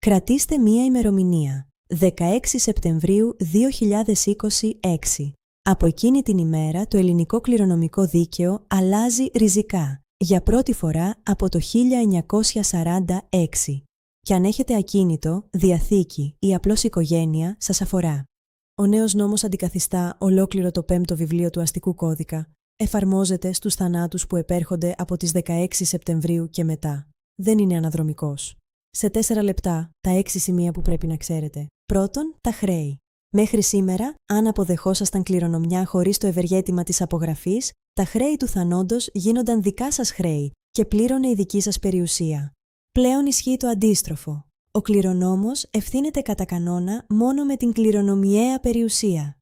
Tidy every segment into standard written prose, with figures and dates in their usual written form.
Κρατήστε μία ημερομηνία. 16 Σεπτεμβρίου 2026. Από εκείνη την ημέρα το ελληνικό κληρονομικό δίκαιο αλλάζει ριζικά, για πρώτη φορά από το 1946. Και αν έχετε ακίνητο, διαθήκη ή απλώς οικογένεια, σας αφορά. Ο νέος νόμος αντικαθιστά ολόκληρο το 5ο βιβλίο του αστικού κώδικα. Εφαρμόζεται στους θανάτους που επέρχονται από τις 16 Σεπτεμβρίου και μετά. Δεν είναι αναδρομικός. Σε 4 λεπτά, τα 6 σημεία που πρέπει να ξέρετε. Πρώτον, τα χρέη. Μέχρι σήμερα, αν αποδεχόσασταν κληρονομιά χωρίς το ευεργέτημα της απογραφής, τα χρέη του θανόντος γίνονταν δικά σας χρέη και πλήρωνε η δική σας περιουσία. Πλέον ισχύει το αντίστροφο. Ο κληρονόμος ευθύνεται κατά κανόνα μόνο με την κληρονομιαία περιουσία.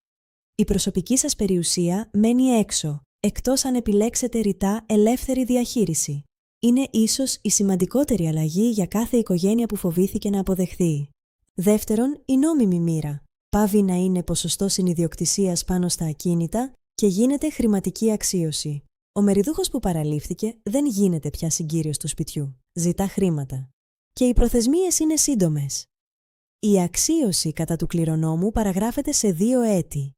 Η προσωπική σας περιουσία μένει έξω, εκτός αν επιλέξετε ρητά ελεύθερη διαχείριση. Είναι ίσως η σημαντικότερη αλλαγή για κάθε οικογένεια που φοβήθηκε να αποδεχθεί. Δεύτερον, η νόμιμη μοίρα. Πάβει να είναι ποσοστό συνιδιοκτησίας πάνω στα ακίνητα και γίνεται χρηματική αξίωση. Ο μεριδούχος που παραλήφθηκε δεν γίνεται πια συγκύριος του σπιτιού. Ζητά χρήματα. Και οι προθεσμίες είναι σύντομες. Η αξίωση κατά του κληρονόμου παραγράφεται σε 2 έτη.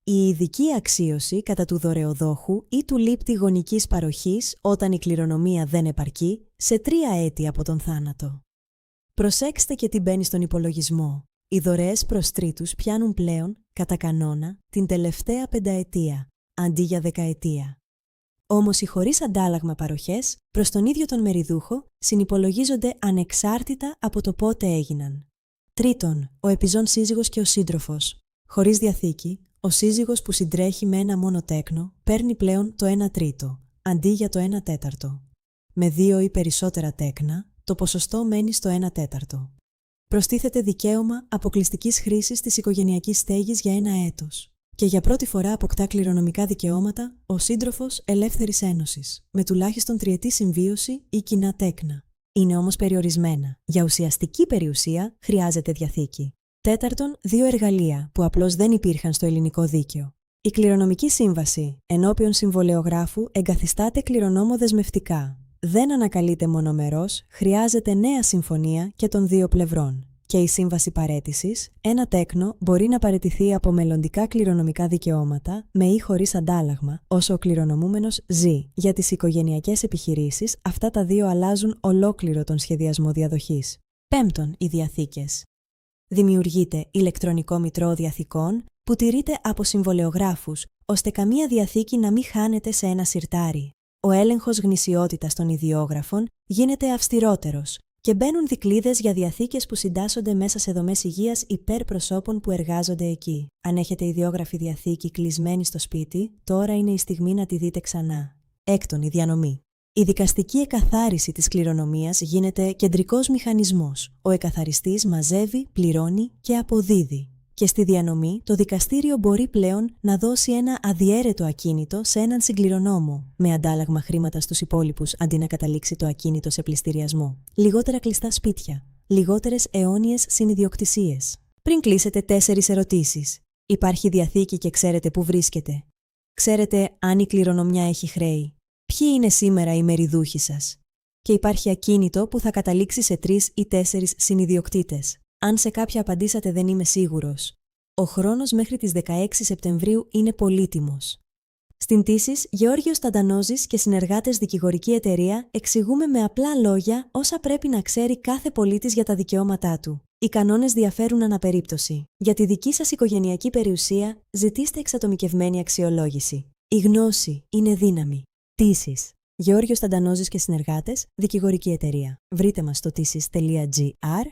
Η ειδική αξίωση κατά του δωρεοδόχου ή του λήπτη γονικής παροχής όταν η κληρονομία δεν επαρκεί σε 3 έτη από τον θάνατο. Προσέξτε και τι μπαίνει στον υπολογισμό. Οι δωρεές προς τρίτους πιάνουν πλέον, κατά κανόνα, την τελευταία 5ετία, αντί για 10ετία. Όμως οι χωρίς αντάλλαγμα παροχές προς τον ίδιο τον μεριδούχο συνυπολογίζονται ανεξάρτητα από το πότε έγιναν. Τρίτον, ο επιζών σύζυγος και ο σύντροφος. Χωρίς διαθήκη, ο σύζυγος που συντρέχει με ένα μόνο τέκνο παίρνει πλέον το 1/3, αντί για το 1/4. Με 2 ή περισσότερα τέκνα, το ποσοστό μένει στο 1/4. Προστίθεται δικαίωμα αποκλειστικής χρήσης της οικογενειακής στέγης για 1 έτος. Και για πρώτη φορά αποκτά κληρονομικά δικαιώματα ο σύντροφος ελεύθερης ένωσης, με τουλάχιστον 3ετή συμβίωση ή κοινά τέκνα. Είναι όμως περιορισμένα. Για ουσιαστική περιουσία χρειάζεται διαθήκη. Τέταρτον, 2 εργαλεία που απλώς δεν υπήρχαν στο ελληνικό δίκαιο. Η κληρονομική σύμβαση ενώπιον συμβολεογράφου εγκαθιστάται κληρονόμο δεσμευτικά. Δεν ανακαλείται μονομερός, χρειάζεται νέα συμφωνία και των 2 πλευρών. Και η σύμβαση παραίτησης, ένα τέκνο μπορεί να παραιτηθεί από μελλοντικά κληρονομικά δικαιώματα με ή χωρίς αντάλλαγμα, όσο ο κληρονομούμενος ζει. Για τις οικογενειακές επιχειρήσεις, αυτά τα 2 αλλάζουν ολόκληρο τον σχεδιασμό διαδοχής. Πέμπτον, οι διαθήκες. Δημιουργείται ηλεκτρονικό μητρό διαθηκών που τηρείται από συμβολεογράφους, ώστε καμία διαθήκη να μην χάνεται σε ένα συρτάρι. Ο έλεγχος γνησιότητας των ιδιόγραφων γίνεται αυστηρότερος και μπαίνουν δικλείδες για διαθήκες που συντάσσονται μέσα σε δομές υγείας υπέρ προσώπων που εργάζονται εκεί. Αν έχετε ιδιόγραφη διαθήκη κλεισμένη στο σπίτι, τώρα είναι η στιγμή να τη δείτε ξανά. Έκτον, η διανομή. Η δικαστική εκαθάριση της κληρονομίας γίνεται κεντρικός μηχανισμός. Ο εκαθαριστής μαζεύει, πληρώνει και αποδίδει. Και στη διανομή, το δικαστήριο μπορεί πλέον να δώσει ένα αδιέρετο ακίνητο σε έναν συγκληρονόμο, με αντάλλαγμα χρήματα στους υπόλοιπους αντί να καταλήξει το ακίνητο σε πληστηριασμό. Λιγότερα κλειστά σπίτια. Λιγότερες αιώνιες συνιδιοκτησίες. Πριν κλείσετε 4 ερωτήσεις. Υπάρχει διαθήκη και ξέρετε πού βρίσκεται. Ξέρετε αν η κληρονομιά έχει χρέη. Ποιοι είναι σήμερα οι μεριδούχοι σας. Και υπάρχει ακίνητο που θα καταλήξει σε 3 ή 4 συνιδιοκτήτες. Αν σε κάποια απαντήσατε δεν είμαι σίγουρος. Ο χρόνος μέχρι τις 16 Σεπτεμβρίου είναι πολύτιμος. Στην Τύσης, Γεώργιος Ταντανόζης και συνεργάτες δικηγορική εταιρεία εξηγούμε με απλά λόγια όσα πρέπει να ξέρει κάθε πολίτης για τα δικαιώματά του. Οι κανόνες διαφέρουν ανά περίπτωση. Για τη δική σας οικογενειακή περιουσία, ζητήστε εξατομικευμένη αξιολόγηση. Η γνώση είναι δύναμη. Τύσης. Γεώργιος Ταντανόζης και συνεργάτες, δικηγορική εταιρεία. Βρείτε μας στο thysis.gr